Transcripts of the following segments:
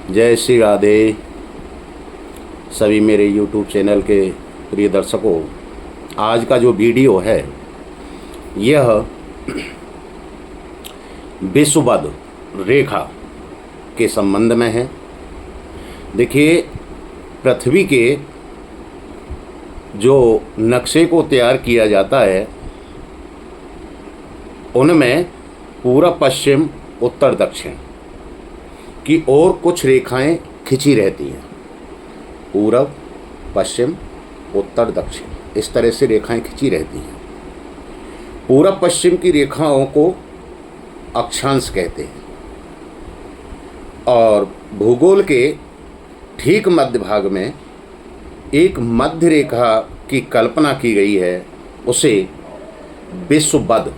जय श्री राधे। सभी मेरे YouTube चैनल के प्रिय दर्शकों, आज का जो वीडियो है यह विषुवद रेखा के संबंध में है। देखिए, पृथ्वी के जो नक्शे को तैयार किया जाता है उनमें पूरब पश्चिम उत्तर दक्षिण की ओर कुछ रेखाएं खिंची रहती हैं। पूरब पश्चिम उत्तर दक्षिण इस तरह से रेखाएं खिंची रहती हैं। पूरब पश्चिम की रेखाओं को अक्षांश कहते हैं और भूगोल के ठीक मध्य भाग में एक मध्य रेखा की कल्पना की गई है, उसे विषुवद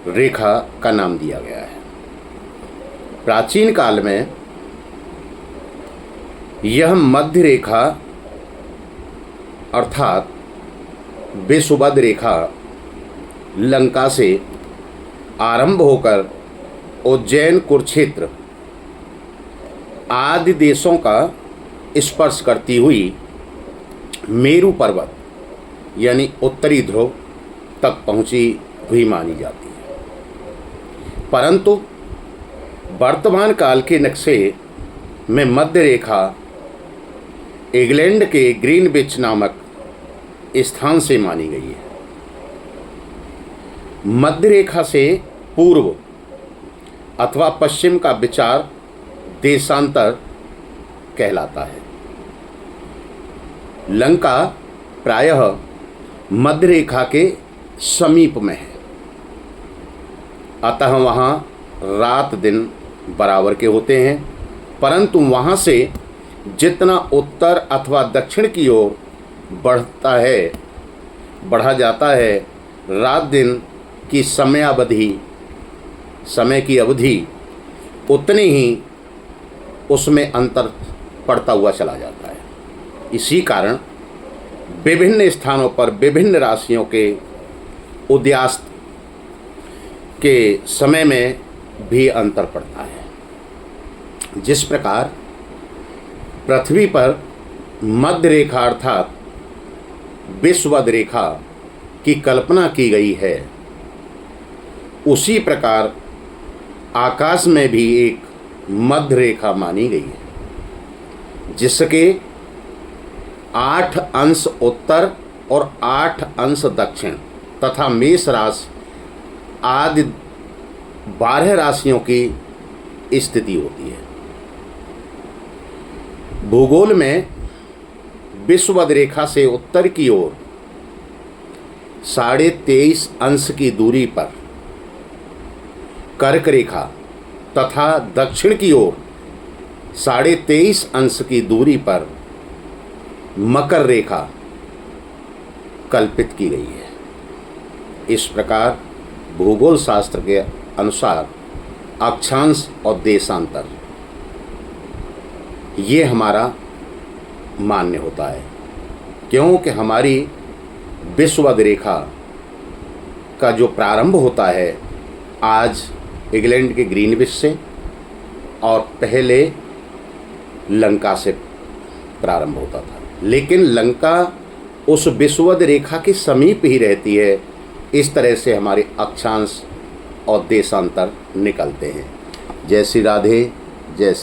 रेखा का नाम दिया गया है। प्राचीन काल में यह मध्य रेखा अर्थात विषुवद रेखा लंका से आरंभ होकर उज्जैन, कुरुक्षेत्र आदि देशों का स्पर्श करती हुई मेरु पर्वत यानी उत्तरी ध्रुव तक पहुंची हुई मानी जाती है। परंतु वर्तमान काल के नक्शे में मध्य रेखा इंग्लैंड के ग्रीनविच नामक स्थान से मानी गई है। मध्य रेखा से पूर्व अथवा पश्चिम का विचार देशांतर कहलाता है। लंका प्रायः मध्य रेखा के समीप में है, अतः वहाँ रात दिन बराबर के होते हैं। परंतु वहाँ से जितना उत्तर अथवा दक्षिण की ओर बढ़ा जाता है, रात दिन की समय की अवधि उतनी ही उसमें अंतर पड़ता हुआ चला जाता है। इसी कारण विभिन्न स्थानों पर विभिन्न राशियों के उदयास्त के समय में भी अंतर पड़ता है। जिस प्रकार पृथ्वी पर मध्य रेखा अर्थात विषुवद रेखा की कल्पना की गई है, उसी प्रकार आकाश में भी एक मध्य रेखा मानी गई है, जिसके 8 अंश उत्तर और 8 अंश दक्षिण तथा मेष राशि आदि 12 राशियों की स्थिति होती है। भूगोल में विषुवद रेखा से उत्तर की ओर 23.5 अंश की दूरी पर कर्क रेखा तथा दक्षिण की ओर 23.5 अंश की दूरी पर मकर रेखा कल्पित की गई है। इस प्रकार भूगोल शास्त्र के अनुसार अक्षांश और देशांतर ये हमारा मान्य होता है, क्योंकि हमारी विषुवद रेखा का जो प्रारंभ होता है आज इंग्लैंड के ग्रीनविच से और पहले लंका से प्रारंभ होता था, लेकिन लंका उस विषुवद रेखा के समीप ही रहती है। इस तरह से हमारे अक्षांश और देशांतर निकलते हैं। जय श्री राधे। जय